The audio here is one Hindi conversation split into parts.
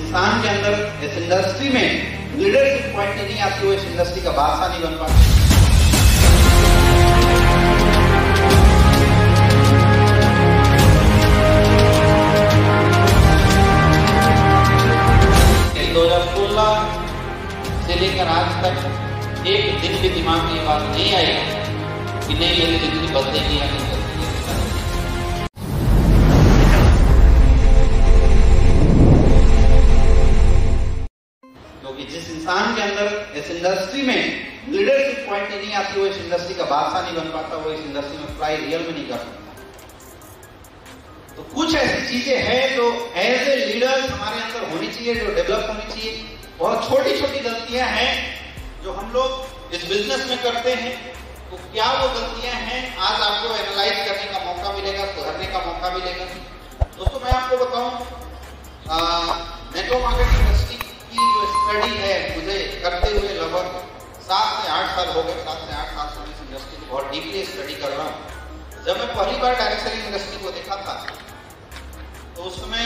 इंसान के अंदर, इस इंडस्ट्री में लीडरशिप क्वालिटी नहीं आती, वो इस इंडस्ट्री का बादशाह नहीं बन पाता। 2016 से लेकर आज तक एक दिन भी दिमाग में ये बात नहीं आई कि नहीं मेरी जिंदगी बदलेगी या नहीं बदलेगी। क्योंकि जिस इंसान के अंदर, इस इंडस्ट्री में लीडरशिप क्वालिटी नहीं आती, वो इस इंडस्ट्री का बादशाह नहीं बन पाता, वो इस इंडस्ट्री में फ्लाई रियल में नहीं कर सकता। तो कुछ ऐसी चीजें हैं जो एज ए लीडर्स हमारे अंदर होनी चाहिए, जो डेवलप होनी चाहिए। बहुत छोटी छोटी गलतियां हैं जो हम लोग इस बिजनेस में करते हैं। तो क्या वो गलतियां हैं, आज आपको एनालाइज करने का मौका मिलेगा, सुधारने का मौका मिलेगा। दोस्तों मैं आपको बताऊं, नेटवर्क मार्केटिंग इंडस्ट्री की जो स्टडी है मुझे करते हुए लगभग 7 से 8 साल हो गए। 7 से 8 साल से इस इंडस्ट्री को बहुत डीपली स्टडी कर रहा हूँ। जब मैं पहली बार डायरेक्ट सेलिंग इंडस्ट्री को देखा था तो उस समय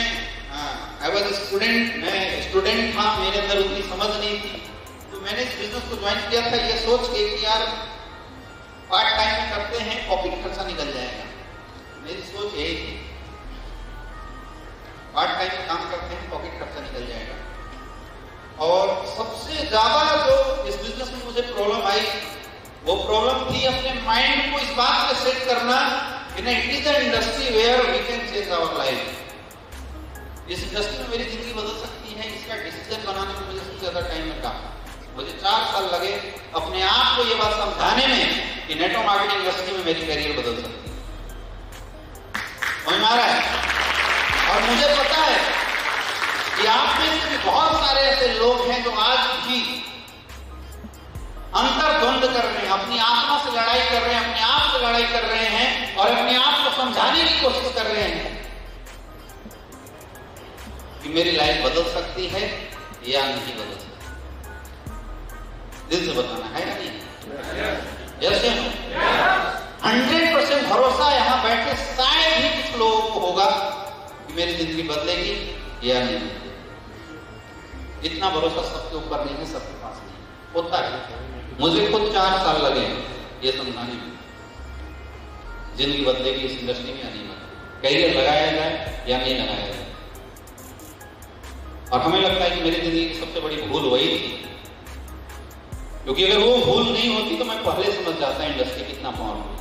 आई वाज स्टूडेंट, मैं स्टूडेंट था, मेरे अंदर उतनी समझ नहीं थी। तो मैंने इस बिजनेस को ज्वाइन किया था ये सोच के कि यार पार्ट टाइम में करते हैं, पॉकेट खर्चा निकल जाएगा। मेरी सोच यही थी, पार्ट टाइम में काम करते हैं, पॉकेट खर्चा निकल जाएगा। और सबसे ज्यादा जो इस बिजनेस में मुझे प्रॉब्लम आई, वो प्रॉब्लम थी अपने माइंड को इस बात पे सेट करना कि नहीं, it is an industry where we can change our life. इस इंडस्ट्री में मेरी जिंदगी बदल सकती है, इसका डिसीजन बनाने में मुझे सबसे ज्यादा टाइम लगा। मुझे 4 साल लगे अपने आप को ये बात समझाने में कि नेटवर्क मार्केटिंग इंडस्ट्री में मेरी करियर बदल सकती है। वही मारा है। और मुझे पता है कि आप में से भी बहुत सारे ऐसे लोग हैं जो आज भी अंतर्द्वंद कर रहे हैं, अपनी आत्मा से लड़ाई कर रहे हैं, अपने आप से लड़ाई कर रहे हैं और अपने आप को समझाने की कोशिश कर रहे हैं कि मेरी लाइफ बदल सकती है या नहीं बदल सकती। दिल से बताना है या नहीं? जैसे 100% भरोसा यहां बैठे शायद ही कुछ लोगों को होगा कि मेरी जिंदगी बदलेगी या नहीं। इतना भरोसा सबके ऊपर नहीं है, सबके पास नहीं होता है। मुझे खुद 4 साल लगे ये समझाने में जिंदगी बदलेगी इस इंडस्ट्री में या नहीं बदलेगी, करियर लगाया जाए या नहीं लगाया जाए। और हमें लगता है कि मेरी जिंदगी की सबसे बड़ी भूल वही थी, क्योंकि अगर वो भूल नहीं होती तो मैं पहले समझ जाता इंडस्ट्री कितना पावरफुल।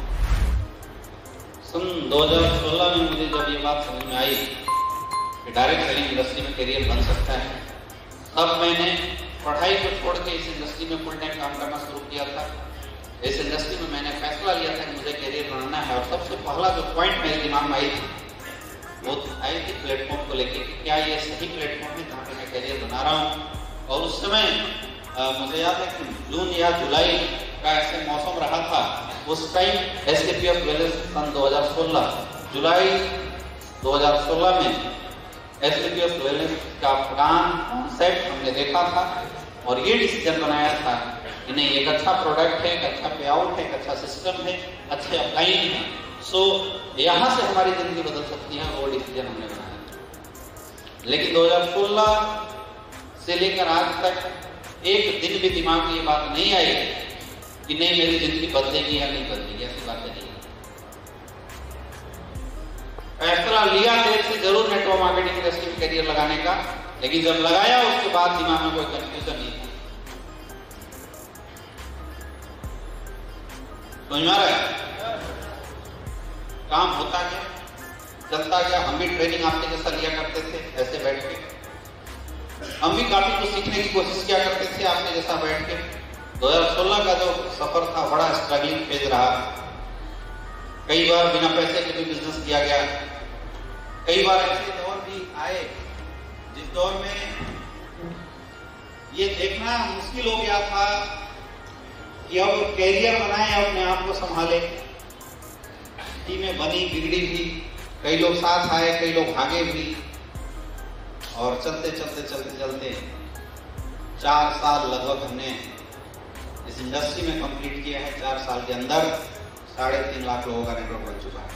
सन 2016 में मुझे जब ये बात समझ में आई कि डायरेक्ट सेलिंग इंडस्ट्री में करियर बन सकता है, तब मैंने पढ़ाई को छोड़ के इस इंडस्ट्री में फुल टाइम काम करना शुरू किया था। इस इंडस्ट्री में मैंने फैसला लिया था कि मुझे करियर बनाना है। और सबसे पहला जो पॉइंट मेरे दिमाग में आई थी वो आई थी प्लेटफॉर्म को लेकर कि क्या ये सही प्लेटफॉर्म है जहाँ पे मैं करियर बना रहा हूँ। और उस समय मुझे याद है कि जून या जुलाई का ऐसे मौसम रहा था। उस टाइम SKPF वेलनेस सन 2016 जुलाई 2016 में SKPF वेलनेस का प्लान कॉन्सेप्ट हमने देखा था और ये डिसीजन बनाया था कि नहीं, एक अच्छा प्रोडक्ट है, एक अच्छा पे आउट है, एक अच्छा सिस्टम है, अच्छे अपलाइन है। सो यहां से हमारी जिंदगी बदल सकती है, वो डिसीजन हमने बनाया। लेकिन 2016 से लेकर आज तक एक दिन भी दिमाग में ये बात नहीं आई कि नहीं मेरी जिंदगी बदलेगी या नहीं बदलेगी। ऐसी बात नहीं। फैसला लिया देर से जरूर नेटवर्क मार्केटिंग इंडस्ट्री में करियर लगाने का, लेकिन जब लगाया उसके बाद दिमाग में कोई कंफ्यूजन नहीं था। समझ में आ रहा है? काम होता क्या, चलता क्या। हम भी ट्रेनिंग आपके जैसा लिया करते थे, ऐसे बैठ के हम भी काफी कुछ सीखने की कोशिश किया करते थे आपके जैसा बैठ के। 2016 का जो सफर था बड़ा स्ट्रगलिंग फेज रहा। कई बार बिना पैसे के भी बिजनेस किया गया। कई बार ऐसे दौर भी आए जिस दौर में ये देखना मुश्किल हो गया था कि अब कैरियर बनाए, अपने आप को संभाले। टीमें बनी, बिगड़ी भी, कई लोग साथ आए, कई लोग भागे भी। और चलते चलते चलते चलते 4 साल लगभग हमने इस इंडस्ट्री में कंप्लीट किया है। 4 साल के अंदर 3.5 लाख लोगों का नेटवर्क बन चुका है।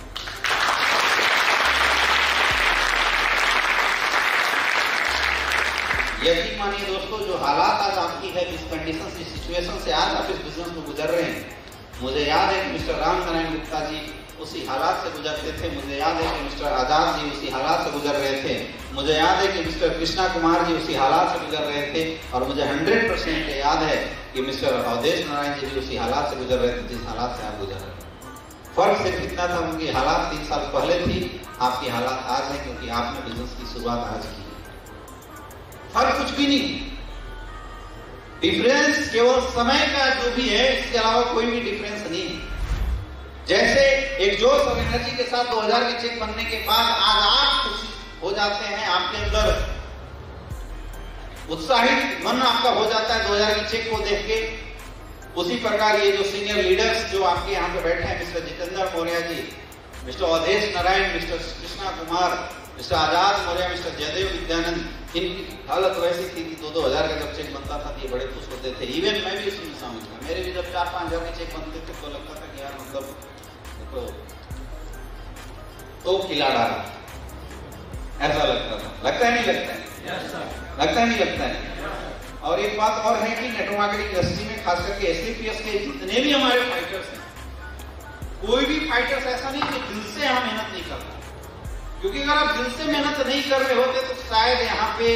यकीन मानिए दोस्तों, जो हालात आज आपकी है, जिस कंडीशन से, सिचुएशन से आज आप इस बिजनेस में गुजर रहे हैं, मुझे याद है कि मिस्टर राम नारायण गुप्ता जी उसी हालात से गुजरते थे। मुझे याद है कि मिस्टर आजाद जी उसी हालात से गुजर रहे थे। मुझे याद है कि मिस्टर कृष्णा कुमार जी उसी हालात से गुजर रहे थे। और मुझे 100% याद है कि मिस्टर अवधेश नारायण जी भी उसी हालात से गुजर रहे थे जिस हालात से आप गुजर रहे हैं। फर्क सिर्फ इतना था, उनकी हालात 3 साल पहले थी, आपकी हालात आज है, क्योंकि आपने बिजनेस की शुरुआत आज की। फर्क कुछ भी नहीं, डिफरेंस केवल समय का जो भी है, इसके अलावा कोई भी डिफरेंस नहीं है। जैसे एक जोश और एनर्जी के साथ 2000 के चेक बनने के बाद आज आप खुशी हो जाते हैं, आपके अंदर उत्साहित मन आपका हो जाता है 2000 के चेक को देख के, उसी प्रकार ये जो सीनियर लीडर्स जो आपके यहाँ पे बैठे हैं, mister Jitendra Maurya ji, mister Awadhesh Narayan, mister Krishna Kumar, mister Azad Maurya, mister Jaidev Vidyanand, इनकी हालत वैसी थी कि 2-2000 का जब चेक बनता था तो ये बड़े खुश होते थे। इवन मैं भी उसमें शामिल था। मेरे भी जब 4-5 हजार के चेक बनते थे तो लगता था कि यार मतलब तो खिला डाला, ऐसा लगता था। लगता है नहीं लगता है? लगता है नहीं लगता है? और एक बात और है कि नेटवर्क मार्केटिंग इंडस्ट्री में खास करके SAPS के जितने भी हमारे फाइटर्स हैं, कोई भी फाइटर्स ऐसा नहीं कि दिल से यहाँ मेहनत नहीं करता। क्योंकि अगर आप दिल से मेहनत नहीं कर रहे होते तो शायद यहाँ पे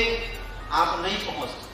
आप नहीं पहुंचते।